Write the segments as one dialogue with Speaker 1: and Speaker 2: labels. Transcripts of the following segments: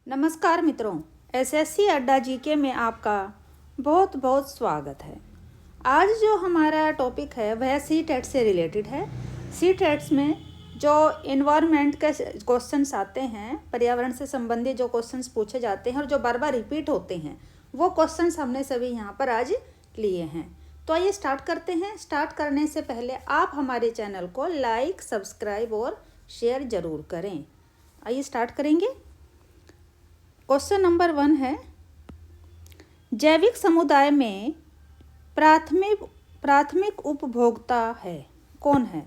Speaker 1: नमस्कार मित्रों, एसएससी अड्डा जीके में आपका बहुत बहुत स्वागत है। आज जो हमारा टॉपिक है वह सी टेट से रिलेटेड है। सी टेट्स में जो इन्वायरमेंट के क्वेश्चंस आते हैं, पर्यावरण से संबंधित जो क्वेश्चंस पूछे जाते हैं और जो बार बार रिपीट होते हैं, वो क्वेश्चंस हमने सभी यहाँ पर आज लिए हैं। तो आइए स्टार्ट करते हैं। स्टार्ट करने से पहले आप हमारे चैनल को लाइक, सब्सक्राइब और शेयर ज़रूर करें। आइए स्टार्ट करेंगे। क्वेश्चन नंबर 1 है, जैविक समुदाय में प्राथमिक उपभोक्ता है कौन है?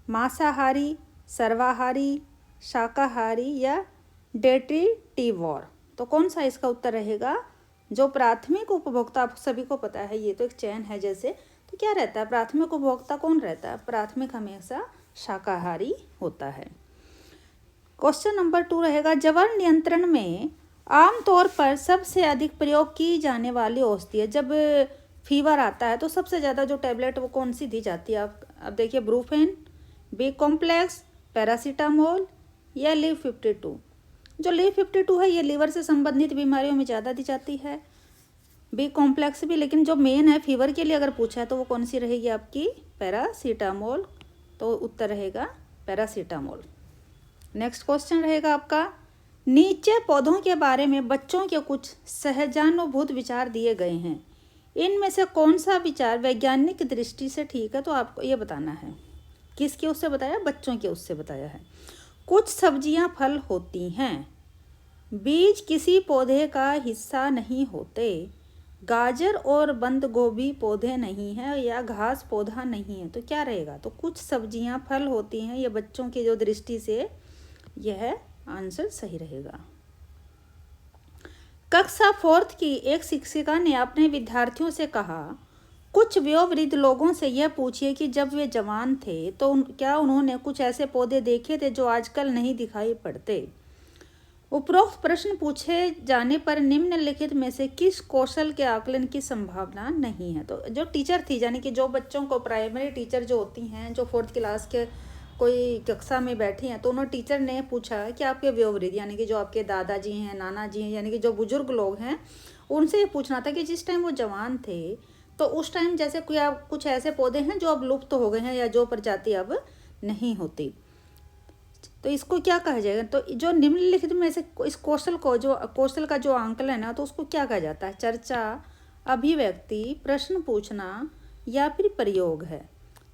Speaker 1: मांसाहारी, सर्वाहारी, शाकाहारी या डेट्रीटिवोर? तो कौन सा इसका उत्तर रहेगा? जो प्राथमिक उपभोक्ता, आप सभी को पता है ये तो एक चैन है जैसे, तो क्या रहता है प्राथमिक उपभोक्ता कौन रहता है? प्राथमिक हमेशा शाकाहारी होता है। क्वेश्चन नंबर 2 रहेगा, जवर नियंत्रण में आमतौर पर सबसे अधिक प्रयोग की जाने वाली औषधि है। जब फीवर आता है तो सबसे ज़्यादा जो टैबलेट वो कौन सी दी जाती है? आप देखिए, ब्रूफेन, बी कॉम्प्लेक्स, पैरासीटामोल या लीव 52। जो लीव 52 है ये लीवर से संबंधित बीमारियों में ज़्यादा दी जाती है, बी कॉम्प्लेक्स भी, लेकिन जो मेन है फीवर के लिए अगर पूछा है तो वो कौन सी रहेगी आपकी? पैरासीटामोल। तो उत्तर रहेगा पैरासीटामोल। नेक्स्ट क्वेश्चन रहेगा आपका, नीचे पौधों के बारे में बच्चों के कुछ सहजानुभूत विचार दिए गए हैं, इनमें से कौन सा विचार वैज्ञानिक दृष्टि से ठीक है? तो आपको ये बताना है। किसके उससे बताया? बच्चों के उससे बताया है। कुछ सब्जियां फल होती हैं, बीज किसी पौधे का हिस्सा नहीं होते, गाजर और बंद गोभी पौधे नहीं हैं या घास पौधा नहीं है। तो क्या रहेगा? तो कुछ सब्जियां फल होती हैं, ये बच्चों की जो दृष्टि से यह आंसर सही रहेगा। कक्षा 4 की एक शिक्षिका ने अपने विद्यार्थियों से कहा, कुछ वयोवृद्ध लोगों से यह पूछिए कि जब वे जवान थे तो क्या उन्होंने कुछ ऐसे पौधे देखे थे जो आजकल नहीं दिखाई पड़ते। उपरोक्त प्रश्न पूछे जाने पर निम्नलिखित में से किस कौशल के आकलन की संभावना नहीं है? तो जो टीचर थी, यानी कि जो बच्चों को, प्राइमरी टीचर जो होती हैं, जो 4th क्लास के कोई कक्षा में बैठी हैं, तो उन्होंने टीचर ने पूछा कि आपके वयोवृद्ध, यानी कि जो आपके दादाजी हैं, नाना जी हैं, यानी कि जो बुजुर्ग लोग हैं, उनसे ये पूछना था कि जिस टाइम वो जवान थे तो उस टाइम जैसे कोई आप कुछ ऐसे पौधे हैं जो अब लुप्त हो गए हैं या जो प्रजाति अब नहीं होती, तो इसको क्या कहा जाएगा? तो जो निम्नलिखित में से इस कौशल को, जो कौशल का जो आंकलन है ना, तो उसको क्या कहा जाता है? चर्चा, अभिव्यक्ति, प्रश्न पूछना या फिर प्रयोग है।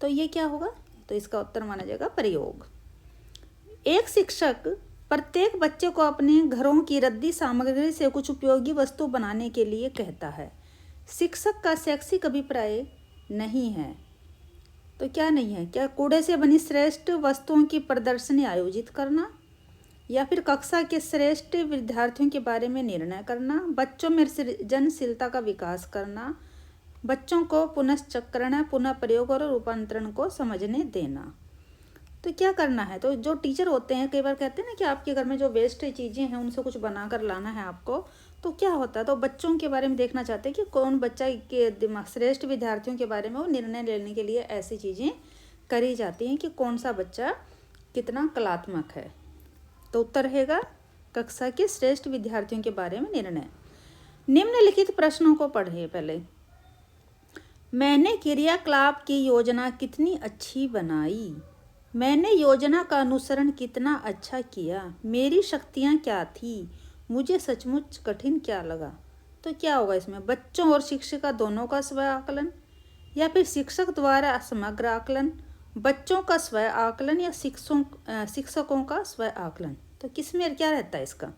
Speaker 1: तो ये क्या होगा? तो इसका उत्तर माना जाएगा प्रयोग। एक शिक्षक प्रत्येक बच्चे को अपने घरों की रद्दी सामग्री से कुछ उपयोगी वस्तु बनाने के लिए कहता है। शिक्षक का शैक्षिक अभिप्राय नहीं है। तो क्या नहीं है? क्या कूड़े से बनी श्रेष्ठ वस्तुओं की प्रदर्शनी आयोजित करना, या फिर कक्षा के श्रेष्ठ विद्यार्थियों के बारे में निर्णय करना, बच्चों में सृजनशीलता का विकास करना, बच्चों को पुनश्चक्रण, पुनः प्रयोग और रूपांतरण को समझने देना। तो क्या करना है? तो जो टीचर होते हैं कई बार कहते हैं ना कि आपके घर में जो वेस्ट चीज़ें हैं उनसे कुछ बनाकर लाना है आपको, तो क्या होता है? तो बच्चों के बारे में देखना चाहते हैं कि कौन बच्चा के दिमाग, श्रेष्ठ विद्यार्थियों के बारे में वो निर्णय लेने के लिए ऐसी चीज़ें करी जाती हैं कि कौन सा बच्चा कितना कलात्मक है। तो उत्तर रहेगा कक्षा के श्रेष्ठ विद्यार्थियों के बारे में निर्णय। निम्नलिखित प्रश्नों को पढ़िए पहले। मैंने क्रियाकलाप की योजना कितनी अच्छी बनाई, मैंने योजना का अनुसरण कितना अच्छा किया, मेरी शक्तियाँ क्या थी, मुझे सचमुच कठिन क्या लगा। तो क्या होगा इसमें? बच्चों और शिक्षिका दोनों का स्व आकलन, या फिर शिक्षक द्वारा समग्र आकलन, बच्चों का स्व आकलन या शिक्षकों का स्व आकलन। तो किस में क्या रहता है इसका?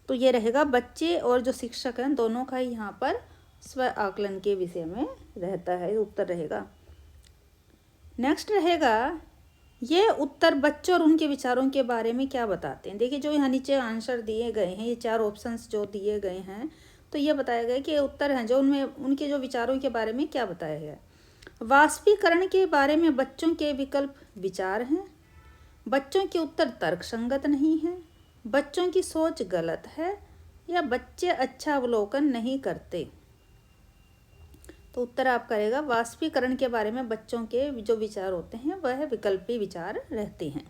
Speaker 1: तो ये रहेगा बच्चे और जो शिक्षक हैं दोनों का ही यहाँ पर स्व आकलन के विषय में रहता है, उत्तर रहेगा। नेक्स्ट रहेगा, ये उत्तर बच्चों और उनके विचारों के बारे में क्या बताते हैं? देखिए, जो यहाँ नीचे आंसर दिए गए हैं, ये 4 ऑप्शंस जो दिए गए हैं, तो ये बताया गया कि ये उत्तर हैं जो उनमें उनके जो विचारों के बारे में क्या बताया गया। वाष्पीकरण के बारे में बच्चों के विकल्प विचार हैं, बच्चों के उत्तर तर्कसंगत नहीं है, बच्चों की सोच गलत है, या बच्चे अच्छा अवलोकन नहीं करते। तो उत्तर आपका रहेगा वाष्पीकरण के बारे में बच्चों के जो विचार होते हैं वह विकल्पी विचार रहते हैं।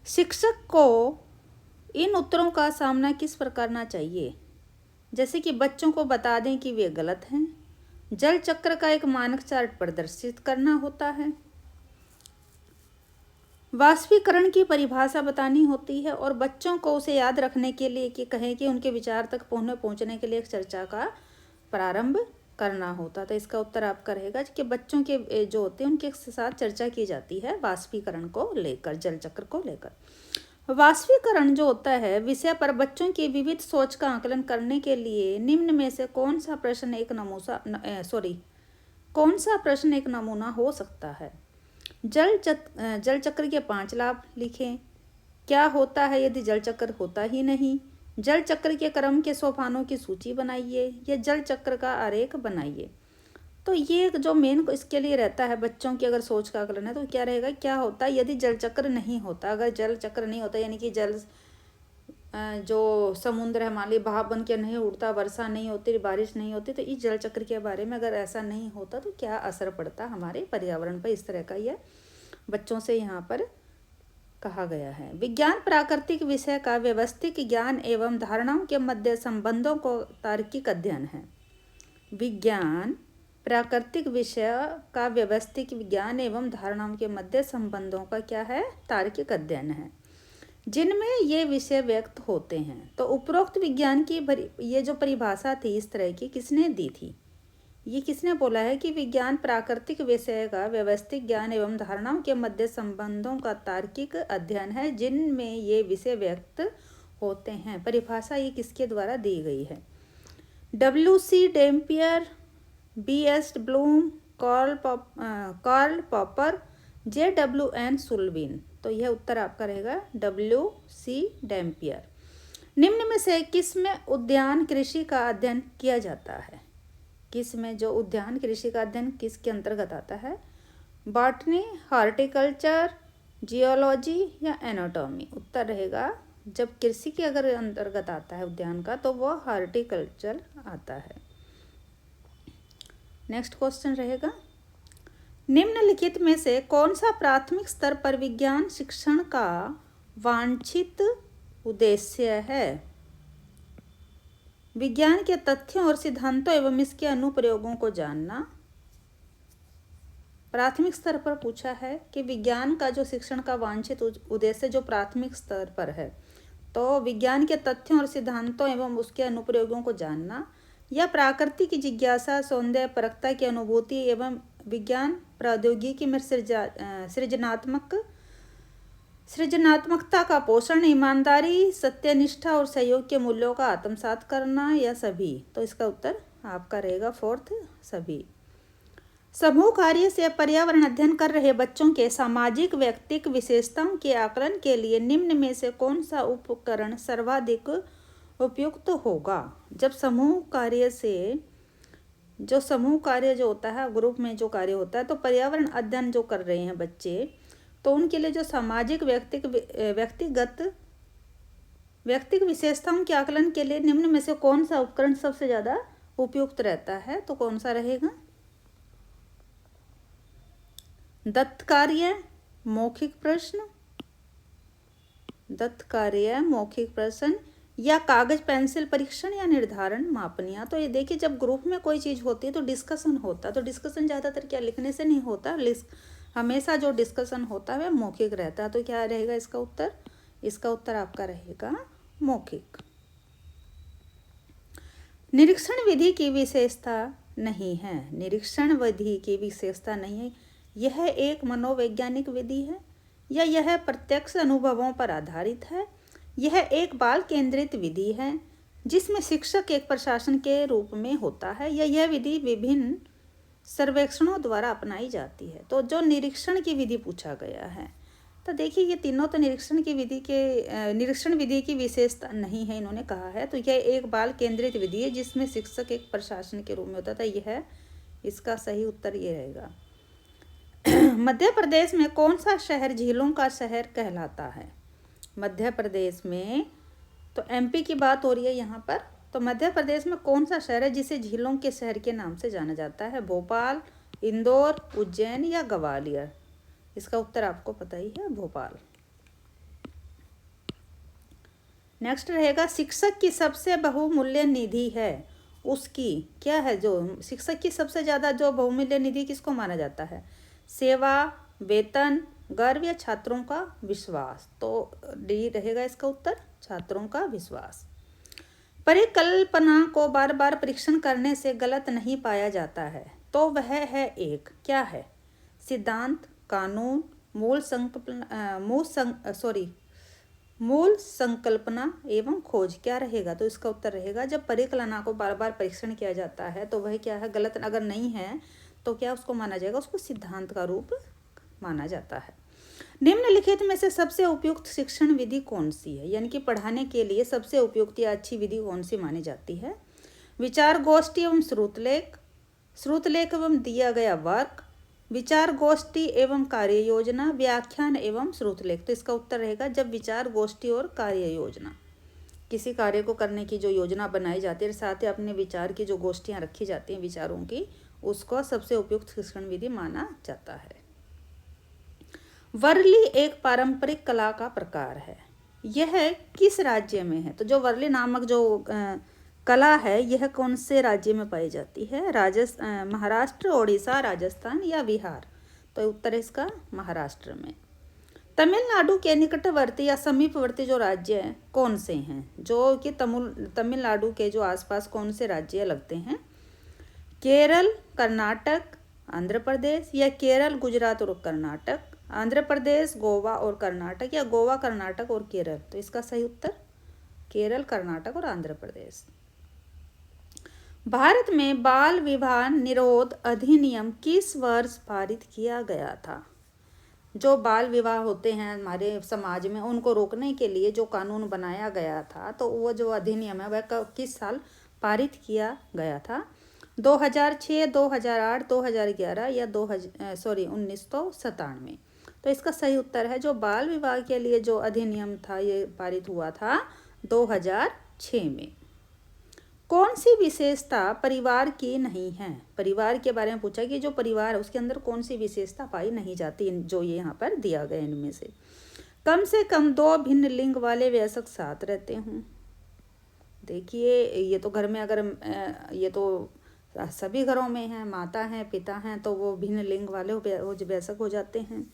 Speaker 1: शिक्षक को इन उत्तरों का सामना किस पर करना चाहिए? जैसे कि बच्चों को बता दें कि वे गलत हैं। जल चक्र का एक मानक चार्ट प्रदर्शित करना होता है। वाष्पीकरण की परिभाषा बतानी होती है और बच्चों को उसे याद रखने के लिए कि कहें कि उनके विचार तक पहुंचने के लिए एक चर्चा का प्रारंभ करना होता। तो इसका उत्तर आपका रहेगा कि बच्चों के जो होते हैं उनके साथ चर्चा की जाती है वाष्पीकरण को लेकर, जल चक्र को लेकर। वाष्पीकरण जो होता है विषय पर बच्चों की विविध सोच का आकलन करने के लिए निम्न में से कौन सा प्रश्न एक नमूना हो सकता है? जल चक्र के 5 लाभ लिखें। क्या होता है यदि जल चक्र होता ही नहीं? जल चक्र के क्रम के सोपानों की सूची बनाइए या जल चक्र का आरेख बनाइए। तो ये जो मेन इसके लिए रहता है बच्चों की अगर सोच का आकलन है तो क्या रहेगा, क्या होता है यदि जल चक्र नहीं होता। अगर जल चक्र नहीं होता यानी कि जल जो समुद्र है मान ली भाप बन के नहीं उड़ता, वर्षा नहीं होती, बारिश नहीं होती, तो इस जल चक्र के बारे में अगर ऐसा नहीं होता तो क्या असर पड़ता हमारे पर्यावरण पर। इस तरह का यह बच्चों से यहाँ पर कहा गया है। विज्ञान प्राकृतिक विषय का व्यवस्थित ज्ञान एवं धारणाओं के मध्य संबंधों को तार्किक अध्ययन है। विज्ञान प्राकृतिक विषय का व्यवस्थित विज्ञान एवं धारणाओं के मध्य संबंधों का क्या है? तार्किक अध्ययन है, जिनमें ये विषय व्यक्त होते हैं। तो उपरोक्त विज्ञान की ये जो परिभाषा थी इस तरह की किसने दी थी? ये किसने बोला है कि विज्ञान प्राकृतिक विषय का व्यवस्थित ज्ञान एवं धारणाओं के मध्य संबंधों का तार्किक अध्ययन है, जिनमें ये विषय व्यक्त होते हैं। परिभाषा ये किसके द्वारा दी गई है? W.C. Dampier, B.S. Bloom, Karl Popper, J.W.N. Sullivan. तो यह उत्तर आपका रहेगा W.C. डेम्पियर। निम्न में से किस में उद्यान कृषि का अध्ययन किया जाता है? किस में जो उद्यान कृषि का अध्ययन किसके अंतर्गत आता है? बॉटनी, हॉर्टिकल्चर, जियोलॉजी या एनाटॉमी। उत्तर रहेगा जब कृषि के अगर अंतर्गत आता है उद्यान का तो वह हॉर्टिकल्चर आता है। नेक्स्ट क्वेश्चन रहेगा, निम्नलिखित में से कौन सा प्राथमिक स्तर पर विज्ञान शिक्षण का वांछित उद्देश्य है? विज्ञान के तथ्यों और सिद्धांतों एवं इसके अनुप्रयोगों को जानना। प्राथमिक स्तर पर पूछा है कि विज्ञान का जो शिक्षण का वांछित उद्देश्य जो प्राथमिक स्तर पर है, तो विज्ञान के तथ्यों और सिद्धांतों एवं उसके अनुप्रयोगों को जानना, या प्रकृति की जिज्ञासा, सौंदर्य परकता की अनुभूति एवं विज्ञान प्रौद्योगिकी में सृजनात्मकता का पोषण, ईमानदारी, सत्यनिष्ठा और सहयोग के मूल्यों का आत्मसात करना, या सभी। तो इसका उत्तर आपका रहेगा फोर्थ, सभी। समूह कार्य से पर्यावरण अध्ययन कर रहे बच्चों के सामाजिक व्यक्तिक विशेषताओं के आकलन के लिए निम्न में से कौन सा उपकरण सर्वाधिक उपयुक्त होगा? जब समूह कार्य जो होता है, ग्रुप में जो कार्य होता है, तो पर्यावरण अध्ययन जो कर रहे हैं बच्चे, तो उनके लिए जो सामाजिक व्यक्तिक विशेषताओं के आकलन के लिए निम्न में से कौन सा उपकरण सबसे ज़्यादा उपयुक्त रहता है? तो कौन सा रहेगा? दत्त कार्य, मौखिक प्रश्न या कागज पेंसिल परीक्षण या निर्धारण मापनियाँ। तो ये देखिए जब ग्रुप में कोई चीज़ होती है तो डिस्कशन होता है, तो डिस्कशन ज़्यादातर क्या लिखने से नहीं होता, हमेशा जो डिस्कशन होता है वह मौखिक रहता है। तो क्या रहेगा इसका उत्तर? इसका उत्तर आपका रहेगा मौखिक। निरीक्षण विधि की विशेषता नहीं है। यह एक मनोवैज्ञानिक विधि है या यह प्रत्यक्ष अनुभवों पर आधारित है। यह एक बाल केंद्रित विधि है जिसमें शिक्षक एक प्रशासन के रूप में होता है, या यह विधि विभिन्न सर्वेक्षणों द्वारा अपनाई जाती है। तो जो निरीक्षण की विधि पूछा गया है, तो देखिए ये तीनों तो निरीक्षण विधि की विशेषता नहीं है इन्होंने कहा है। तो यह एक बाल केंद्रित विधि है जिसमें शिक्षक एक प्रशासन के रूप में होता था। यह इसका सही उत्तर ये रहेगा। मध्य प्रदेश में कौन सा शहर झीलों का शहर कहलाता है? मध्य प्रदेश में, तो एमपी की बात हो रही है यहाँ पर, तो मध्य प्रदेश में कौन सा शहर है जिसे झीलों के शहर के नाम से जाना जाता है? भोपाल, इंदौर, उज्जैन या ग्वालियर? इसका उत्तर आपको पता ही है, भोपाल। नेक्स्ट रहेगा शिक्षक की सबसे बहुमूल्य निधि है उसकी, क्या है जो शिक्षक की सबसे ज़्यादा जो बहुमूल्य निधि किसको माना जाता है? सेवा, वेतन, गर्व या छात्रों का विश्वास। तो डी रहेगा इसका उत्तर, छात्रों का विश्वास। परिकल्पना को बार बार परीक्षण करने से गलत नहीं पाया जाता है तो वह है एक, क्या है? सिद्धांत, कानून, मूल संकल्पना एवं खोज। क्या रहेगा? तो इसका उत्तर रहेगा जब परिकल्पना को बार बार परीक्षण किया जाता है तो वह क्या है? गलत अगर नहीं है तो क्या उसको माना जाएगा? उसको सिद्धांत का रूप माना जाता है। निम्नलिखित में से सबसे उपयुक्त शिक्षण विधि कौन सी है? यानी कि पढ़ाने के लिए सबसे उपयुक्त या अच्छी विधि कौन सी मानी जाती है? विचार गोष्ठी एवं श्रुतलेख एवं दिया गया वर्क, विचार गोष्ठी एवं कार्य योजना, व्याख्यान एवं श्रुतलेख। तो इसका उत्तर रहेगा जब विचार गोष्ठी और कार्य योजना, किसी कार्य को करने की जो योजना बनाई जाती है साथ ही अपने विचार की जो गोष्ठियाँ रखी जाती हैं विचारों की, उसको सबसे उपयुक्त शिक्षण विधि माना जाता है। वर्ली एक पारंपरिक कला का प्रकार है, यह किस राज्य में है? तो जो वर्ली नामक जो कला है यह कौन से राज्य में पाई जाती है? महाराष्ट्र, ओडिशा, राजस्थान या बिहार? तो उत्तर है इसका महाराष्ट्र में। तमिलनाडु के निकटवर्ती या समीपवर्ती जो राज्य हैं कौन से हैं? जो कि तमिलनाडु के जो आसपास कौन से राज्य लगते हैं? केरल, कर्नाटक, आंध्र प्रदेश या केरल, गुजरात और कर्नाटक? आंध्र प्रदेश, गोवा और कर्नाटक या गोवा, कर्नाटक और केरल? तो इसका सही उत्तर केरल, कर्नाटक और आंध्र प्रदेश। भारत में बाल विवाह निरोध अधिनियम किस वर्ष पारित किया गया था? जो बाल विवाह होते हैं हमारे समाज में उनको रोकने के लिए जो कानून बनाया गया था तो वो जो अधिनियम है वह किस साल पारित किया गया था? 2006, 2008, 2011 या 1997? तो इसका सही उत्तर है जो बाल विवाह के लिए जो अधिनियम था ये पारित हुआ था 2006 में। कौन सी विशेषता परिवार की नहीं है? परिवार के बारे में पूछा कि जो परिवार है उसके अंदर कौन सी विशेषता पाई नहीं जाती जो ये यहाँ पर दिया गया इनमें से कम 2 भिन्न लिंग वाले वयस्क साथ रहते हों। देखिए ये तो घर में अगर ये तो सभी घरों में है, माता हैं, पिता हैं, तो वो भिन्न लिंग वाले वयस्क हो जाते हैं।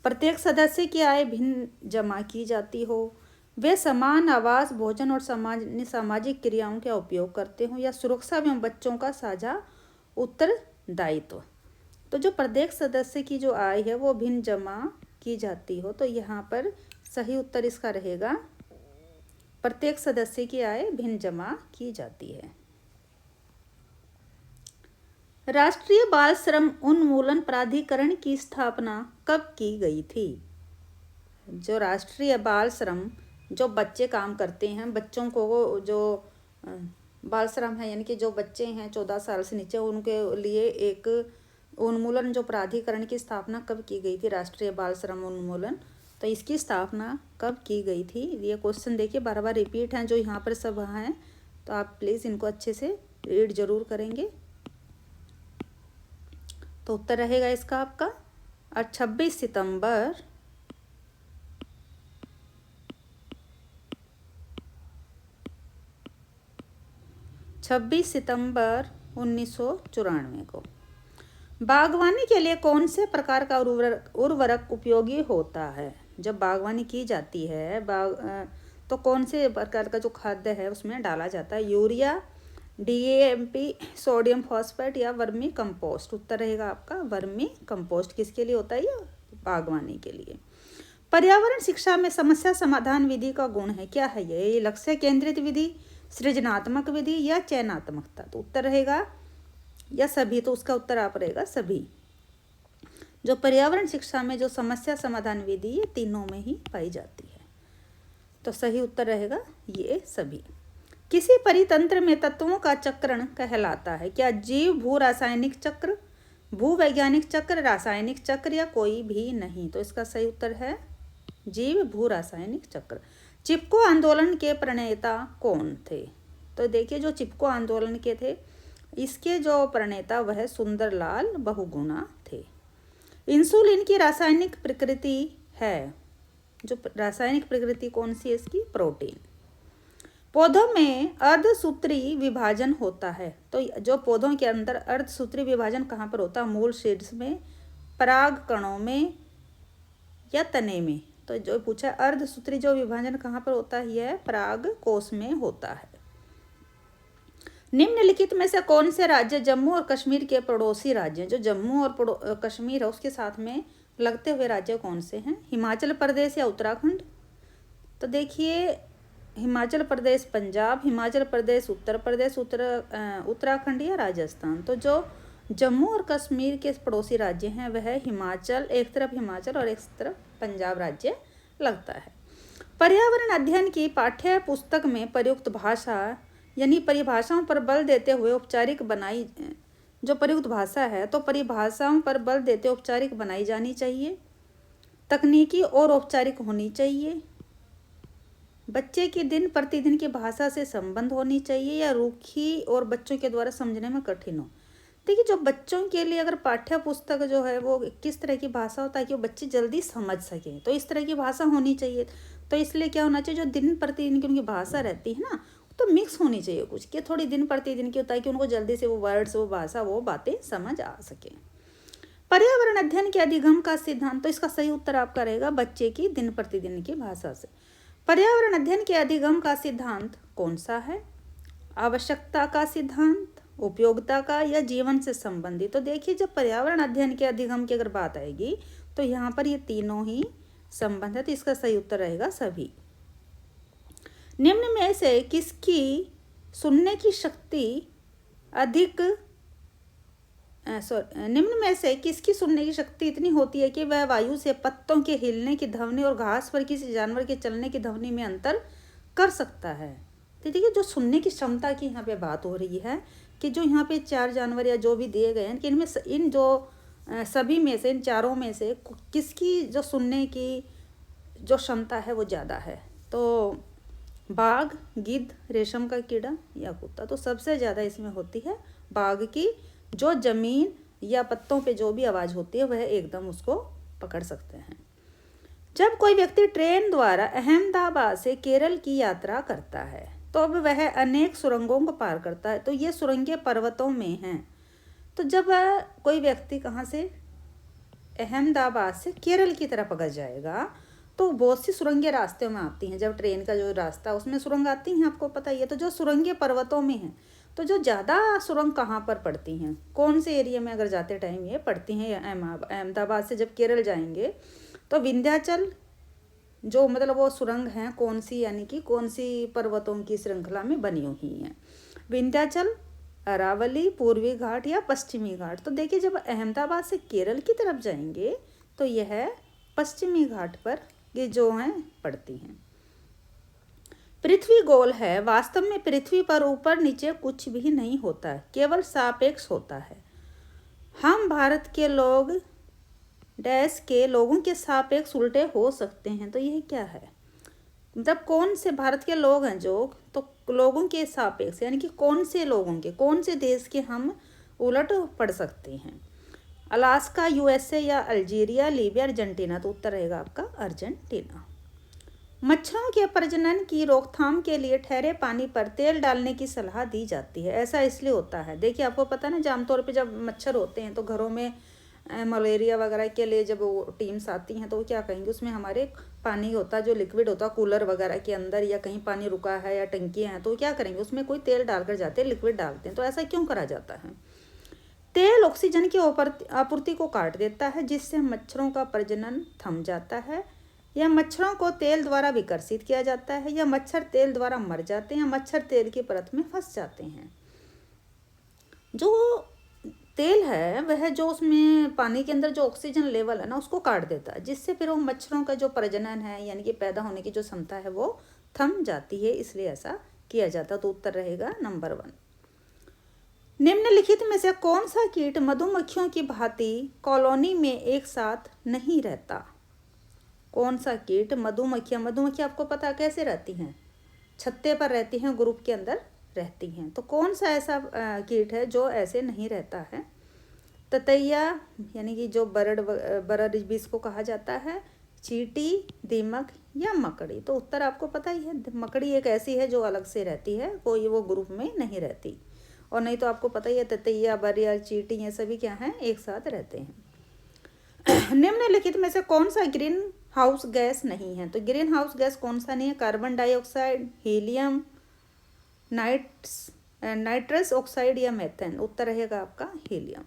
Speaker 1: प्रत्येक सदस्य की आय भिन्न जमा की जाती हो, वे समान आवास, भोजन और सामाजिक क्रियाओं का उपयोग करते हों या सुरक्षा एवं बच्चों का साझा उत्तरदायित्व। तो जो प्रत्येक सदस्य की जो आय है वो भिन्न जमा की जाती हो, तो यहाँ पर सही उत्तर इसका रहेगा प्रत्येक सदस्य की आय भिन्न जमा की जाती है। राष्ट्रीय बाल श्रम उन्मूलन प्राधिकरण की स्थापना कब की गई थी? जो राष्ट्रीय बाल श्रम, जो बच्चे काम करते हैं, बच्चों को जो बाल श्रम है यानी कि जो बच्चे हैं 14 साल से नीचे उनके लिए एक उन्मूलन जो प्राधिकरण की स्थापना कब की गई थी? राष्ट्रीय बाल श्रम उन्मूलन, तो इसकी स्थापना कब की गई थी? ये क्वेश्चन देखिए बार बार रिपीट हैं जो यहाँ पर सब हैं, तो आप प्लीज़ इनको अच्छे से रीड जरूर करेंगे। तो उत्तर रहेगा इसका आपका 26 सितंबर 1994 को। बागवानी के लिए कौन से प्रकार का उर्वरक उपयोगी होता है? जब बागवानी की जाती है तो कौन से प्रकार का जो खाद्य है उसमें डाला जाता है? यूरिया, DAP, सोडियम फॉस्फेट या वर्मी कंपोस्ट? उत्तर रहेगा आपका वर्मी कंपोस्ट। किसके लिए होता है ये? बागवानी के लिए। पर्यावरण शिक्षा में समस्या समाधान विधि का गुण है, क्या है ये? लक्ष्य केंद्रित विधि, सृजनात्मक विधि या चयनात्मकता? तो उत्तर रहेगा या सभी, तो उसका उत्तर आप रहेगा सभी। जो पर्यावरण शिक्षा में जो समस्या समाधान विधि ये तीनों में ही पाई जाती है, तो सही उत्तर रहेगा ये सभी। किसी परितंत्र में तत्वों का चक्रण कहलाता है, क्या जीव भू रासायनिक चक्र, भूवैज्ञानिक चक्र, रासायनिक चक्र या कोई भी नहीं? तो इसका सही उत्तर है जीव भू रासायनिक चक्र। चिपको आंदोलन के प्रणेता कौन थे? तो देखिए जो चिपको आंदोलन के थे इसके जो प्रणेता वह सुंदरलाल बहुगुणा थे। इंसुलिन की रासायनिक प्रकृति है, जो रासायनिक प्रकृति कौन सी है इसकी? प्रोटीन। पौधों में अर्धसूत्री विभाजन होता है। तो जो पौधों के अंदर अर्धसूत्री विभाजन कहाँ पर होता है? मूल शीर्ष में, पराग कणों में या तने में। तो जो पूछा अर्धसूत्री जो विभाजन कहाँ पर होता है? यह पराग कोश में होता है। निम्नलिखित में से कौन से राज्य जम्मू और कश्मीर के पड़ोसी राज्य हैं? जो जम्मू और कश्मीर है उसके साथ में लगते हुए राज्य कौन से हैं? हिमाचल प्रदेश या उत्तराखंड? तो देखिए, हिमाचल प्रदेश पंजाब, हिमाचल प्रदेश उत्तर प्रदेश, उत्तराखंड या राजस्थान। तो जो जम्मू और कश्मीर के पड़ोसी राज्य हैं वह हिमाचल, एक तरफ हिमाचल और एक तरफ पंजाब राज्य लगता है। पर्यावरण अध्ययन की पाठ्य पुस्तक में प्रयुक्त भाषा यानी परिभाषाओं पर बल देते हुए औपचारिक बनाई, जो प्रयुक्त भाषा है तो परिभाषाओं पर बल देते औपचारिक बनाई जानी चाहिए, तकनीकी और औपचारिक होनी चाहिए, बच्चे की दिन प्रतिदिन की भाषा से संबंध होनी चाहिए, या रूखी और बच्चों के द्वारा समझने में कठिन हो। देखिए, जो बच्चों के लिए अगर पाठ्य पुस्तक जो है वो किस तरह की भाषा हो ताकि वो बच्चे जल्दी समझ सकें, तो इस तरह की भाषा होनी चाहिए। तो इसलिए क्या होना चाहिए, जो दिन प्रतिदिन की उनकी भाषा रहती है ना, तो मिक्स होनी चाहिए कुछ, कि थोड़ी दिन प्रतिदिन की, ताकि उनको जल्दी से वो वर्ड्स, वो भाषा, वो बातें समझ आ सकें। पर्यावरण अध्ययन के अधिगम का सिद्धांत, तो इसका सही उत्तर आपका रहेगा बच्चे की दिन प्रतिदिन की भाषा से। पर्यावरण अध्ययन के अधिगम का सिद्धांत कौन सा है? आवश्यकता का सिद्धांत, उपयोगिता का, या जीवन से संबंधित? तो देखिए, जब पर्यावरण अध्ययन के अधिगम की अगर बात आएगी तो यहाँ पर ये तीनों ही संबंध है, तो इसका सही उत्तर रहेगा सभी। निम्न में से किसकी सुनने की शक्ति अधिक निम्न में से किसकी सुनने की शक्ति इतनी होती है कि वह वायु से पत्तों के हिलने की ध्वनि और घास पर किसी जानवर के चलने की ध्वनि में अंतर कर सकता है? तो देखिए, जो सुनने की क्षमता की यहाँ पे बात हो रही है कि जो यहाँ पे चार जानवर या जो भी दिए गए हैं कि इनमें इन जो सभी में से, इन चारों में से किसकी जो सुनने की जो क्षमता है वो ज़्यादा है? तो बाघ, गिद्ध, रेशम का कीड़ा या कुत्ता? तो सबसे ज़्यादा इसमें होती है बाघ की। जो जमीन या पत्तों पे जो भी आवाज़ होती है वह एकदम उसको पकड़ सकते हैं। जब कोई व्यक्ति ट्रेन द्वारा अहमदाबाद से केरल की यात्रा करता है तो अब वह अनेक सुरंगों को पार करता है। तो ये सुरंगें पर्वतों में हैं। तो जब कोई व्यक्ति कहाँ से, अहमदाबाद से केरल की तरफ अगर जाएगा तो बहुत सी सुरंगें रास्ते में आती हैं। जब ट्रेन का जो रास्ता उसमें सुरंग आती हैं, आपको पता ही है। तो जो सुरंगें पर्वतों में हैं, तो जो ज़्यादा सुरंग कहाँ पर पड़ती हैं, कौन से एरिया में अगर जाते टाइम ये पड़ती हैं? अहमदाबाद से जब केरल जाएंगे तो विंध्याचल जो मतलब वो सुरंग हैं कौन सी, यानी कि कौन सी पर्वतों की श्रृंखला में बनी हुई हैं? विंध्याचल, अरावली, पूर्वी घाट या पश्चिमी घाट? तो देखिए, जब अहमदाबाद से केरल की तरफ जाएंगे तो यह पश्चिमी घाट पर ये जो हैं पड़ती हैं। पृथ्वी गोल है। वास्तव में पृथ्वी पर ऊपर नीचे कुछ भी नहीं होता है, केवल सापेक्ष होता है। हम भारत के लोग डैश के लोगों के सापेक्ष उल्टे हो सकते हैं। तो यह क्या है? मतलब कौन से भारत के लोग हैं जो, तो लोगों के सापेक्ष यानी कि कौन से लोगों के, कौन से देश के हम उलट पड़ सकते हैं? अलास्का, यूएसए या अल्जीरिया, लीबिया, अर्जेंटीना? तो उत्तर रहेगा आपका अर्जेंटीना। मच्छरों के प्रजनन की रोकथाम के लिए ठहरे पानी पर तेल डालने की सलाह दी जाती है। ऐसा इसलिए होता है, देखिए आपको पता है ना, आमतौर पे जब मच्छर होते हैं तो घरों में मलेरिया वगैरह के लिए जब वो टीम्स आती हैं तो वो क्या कहेंगे, उसमें हमारे पानी होता है जो लिक्विड होता है कूलर वगैरह के अंदर, या कहीं पानी रुका है या टंकियाँ हैं तो क्या करेंगे, उसमें कोई तेल डालकर जाते हैं, लिक्विड डालते हैं। तो ऐसा क्यों करा जाता है? तेल ऑक्सीजन की आपूर्ति को काट देता है जिससे मच्छरों का प्रजनन थम जाता है, या मच्छरों को तेल द्वारा विकर्षित किया जाता है, या मच्छर तेल द्वारा मर जाते हैं, या मच्छर तेल की परत में फंस जाते हैं। जो तेल है वह जो उसमें पानी के अंदर जो ऑक्सीजन लेवल है ना उसको काट देता है, जिससे फिर वो मच्छरों का जो प्रजनन है यानी कि पैदा होने की जो क्षमता है वो थम जाती है, इसलिए ऐसा किया जाता। तो उत्तर रहेगा नंबर 1। निम्नलिखित में से कौन सा कीट मधुमक्खियों की भांति कॉलोनी में एक साथ नहीं रहता? कौन सा कीट? मधुमक्खियाँ आपको पता कैसे रहती हैं? छत्ते पर रहती हैं, ग्रुप के अंदर रहती हैं। तो कौन सा ऐसा कीट है जो ऐसे नहीं रहता है? ततैया यानी कि जो बरड भी इसको कहा जाता है, चींटी, दीमक या मकड़ी? तो उत्तर आपको पता ही है, मकड़ी एक ऐसी है जो अलग से रहती है, कोई वो ग्रुप में नहीं रहती। और नहीं तो आपको पता ही है, ततैया, बरिया, चींटी, ये सभी क्या हैं, एक साथ रहते हैं। निम्नलिखित में से कौन सा ग्रीन हाउस गैस नहीं है? तो ग्रीन हाउस गैस कौन सा नहीं है? Carbon dioxide, helium, nitrous oxide या मेथेन? उत्तर रहेगा आपका हीलियम।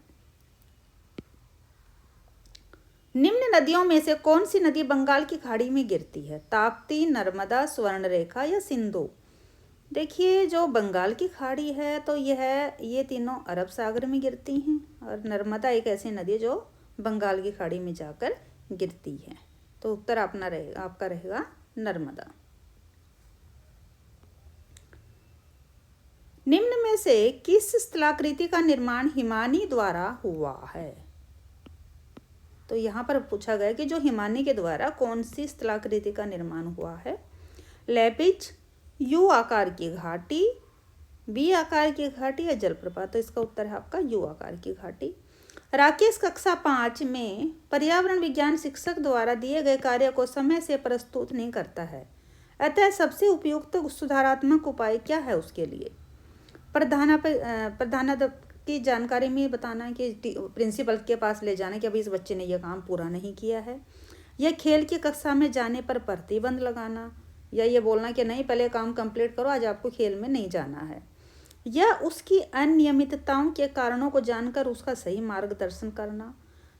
Speaker 1: निम्न नदियों में से कौन सी नदी बंगाल की खाड़ी में गिरती है? ताप्ती, नर्मदा, स्वर्णरेखा या सिंधु? देखिए, जो बंगाल की खाड़ी है तो ये तीनों अरब सागर में गिरती हैं, और नर्मदा एक ऐसी नदी है जो बंगाल की खाड़ी में जाकर गिरती है। तो उत्तर आपका रहेगा नर्मदा। निम्न में से किस स्थलाकृति का निर्माण हिमानी द्वारा हुआ है? तो यहाँ पर पूछा गया कि जो हिमानी के द्वारा कौन सी स्थलाकृति का निर्माण हुआ है? लेपिज, यू आकार की घाटी, बी आकार की घाटी या जलप्रपात? तो इसका उत्तर है आपका यू आकार की घाटी। राकेश कक्षा 5 में पर्यावरण विज्ञान शिक्षक द्वारा दिए गए कार्य को समय से प्रस्तुत नहीं करता है, अतः सबसे उपयुक्त सुधारात्मक उपाय क्या है उसके लिए? प्रधानाध्यापक की जानकारी में बताना है कि प्रिंसिपल के पास ले जाना कि अभी इस बच्चे ने यह काम पूरा नहीं किया है, या खेल की कक्षा में जाने पर प्रतिबंध लगाना, या ये बोलना कि नहीं पहले काम कंप्लीट करो, आज आपको खेल में नहीं जाना है, या उसकी अनियमितताओं के कारणों को जानकर उसका सही मार्गदर्शन करना,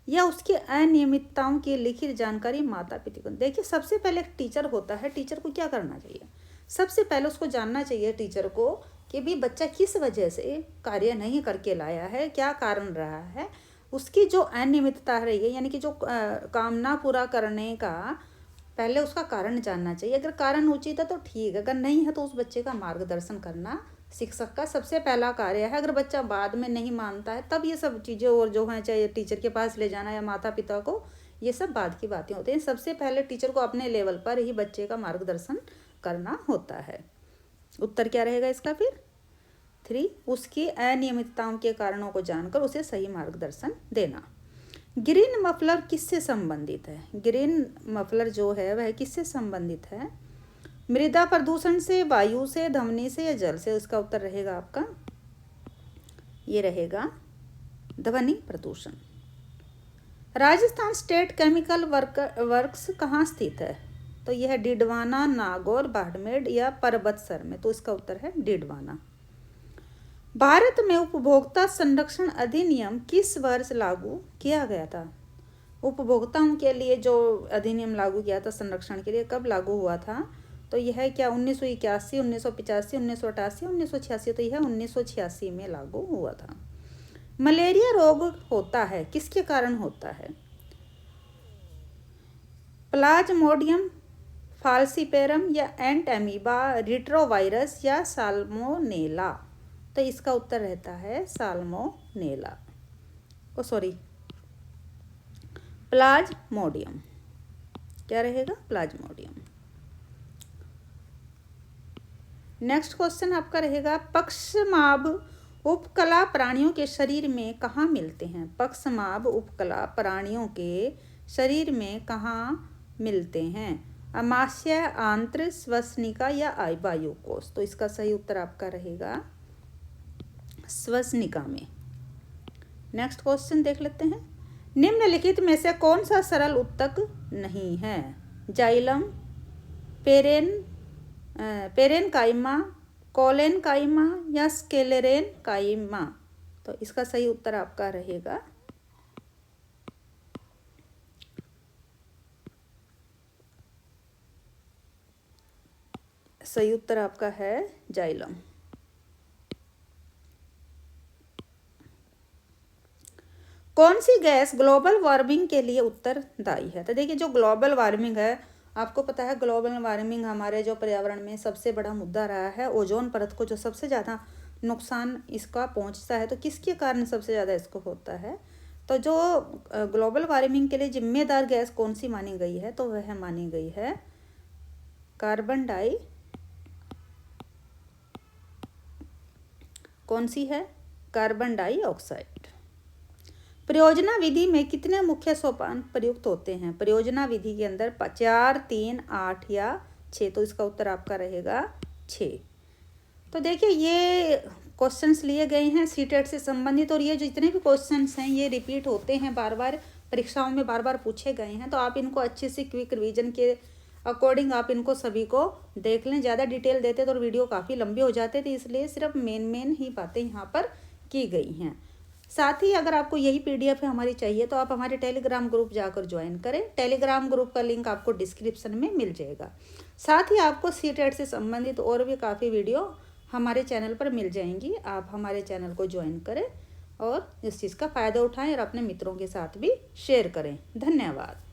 Speaker 1: या उसकी अनियमितताओं की लिखित जानकारी माता पिता को। देखिए, सबसे पहले एक टीचर होता है, टीचर को क्या करना चाहिए? सबसे पहले उसको जानना चाहिए टीचर को कि भी बच्चा किस वजह से कार्य नहीं करके लाया है, क्या कारण रहा है, उसकी जो अनियमितता रही है, यानी कि जो काम ना पूरा करने का, पहले उसका कारण जानना चाहिए। अगर कारण उचित है तो ठीक है, अगर नहीं है तो उस बच्चे का मार्गदर्शन करना शिक्षक का सबसे पहला कार्य है। अगर बच्चा बाद में नहीं मानता है तब ये सब चीज़ें और जो हैं, चाहे टीचर के पास ले जाना या माता पिता को, ये सब बाद की बातें होती हैं। सबसे पहले टीचर को अपने लेवल पर ही बच्चे का मार्गदर्शन करना होता है। उत्तर क्या रहेगा इसका फिर? 3, उसकी अनियमितताओं के कारणों को जानकर उसे सही मार्गदर्शन देना। ग्रीन मफलर किससे संबंधित है? ग्रीन मफलर जो है वह किससे संबंधित है? मृदा प्रदूषण से, वायु से, ध्वनि से या जल से? इसका उत्तर रहेगा आपका, ये रहेगा ध्वनि प्रदूषण। राजस्थान स्टेट केमिकल वर्क्स कहाँ स्थित है? तो यह डिडवाना, नागौर, बाड़मेर या परबतसर में? तो इसका उत्तर है डिडवाना। भारत में उपभोक्ता संरक्षण अधिनियम किस वर्ष लागू किया गया था? उपभोक्ताओं के लिए जो अधिनियम लागू किया था संरक्षण के लिए, कब लागू हुआ था? तो यह क्या 1981, 1985, 1988, 1986? तो यह 1986 में लागू हुआ था। मलेरिया रोग होता है किसके कारण होता है? प्लाज्मोडियम फाल्सिपेरम या एंट अमीबा, रिट्रोवायरस या साल्मोनेला? तो इसका उत्तर रहता है साल्मोनेला, प्लाज्मोडियम। क्या रहेगा? प्लाज्मोडियम। नेक्स्ट क्वेश्चन आपका रहेगा, पक्षमाभ उपकला प्राणियों के शरीर में कहाँ मिलते हैं? पक्षमाभ उपकला प्राणियों के शरीर में कहाँ मिलते हैं? अमाशय, आंत्र, श्वसनिका या वायु कोश? तो इसका सही उत्तर आपका रहेगा श्वसनिका में। नेक्स्ट क्वेश्चन देख लेते हैं, निम्नलिखित में से कौन सा सरल उत्तक नहीं है? जाइलम, पेरेनकाइमा, कोलेनकाइमा या स्क्लेरेनकाइमा? तो इसका सही उत्तर आपका रहेगा सही उत्तर आपका है जाइलम। कौन सी गैस ग्लोबल वार्मिंग के लिए उत्तरदायी है? तो देखिए, जो ग्लोबल वार्मिंग है, आपको पता है ग्लोबल वार्मिंग हमारे जो पर्यावरण में सबसे बड़ा मुद्दा रहा है। ओजोन परत को जो सबसे ज़्यादा नुकसान इसका पहुंचता है, तो किसके कारण सबसे ज़्यादा इसको होता है? तो जो ग्लोबल वार्मिंग के लिए जिम्मेदार गैस कौन सी मानी गई है? तो वह मानी गई है कौन सी है? Carbon dioxide. परियोजना विधि में कितने मुख्य सोपान प्रयुक्त होते हैं? परियोजना विधि के अंदर 4, 3, 8 या 6। तो इसका उत्तर आपका रहेगा 6। तो देखिए ये क्वेश्चंस लिए गए हैं सीटेट से संबंधित, और ये जो जितने भी क्वेश्चंस हैं ये रिपीट होते हैं, बार बार परीक्षाओं में बार बार पूछे गए हैं। तो आप इनको अच्छे से क्विक रिवीजन के अकॉर्डिंग आप इनको सभी को देख लें। ज़्यादा डिटेल देते तो वीडियो काफ़ी लंबे हो जाते थे, इसलिए सिर्फ मेन ही बातें यहाँ पर की गई हैं। साथ ही अगर आपको यही PDF हमारी चाहिए तो आप हमारे टेलीग्राम ग्रुप जाकर ज्वाइन करें। टेलीग्राम ग्रुप का लिंक आपको डिस्क्रिप्शन में मिल जाएगा। साथ ही आपको सीटेट से संबंधित और भी काफ़ी वीडियो हमारे चैनल पर मिल जाएंगी। आप हमारे चैनल को ज्वाइन करें और इस चीज़ का फ़ायदा उठाएं और अपने मित्रों के साथ भी शेयर करें। धन्यवाद।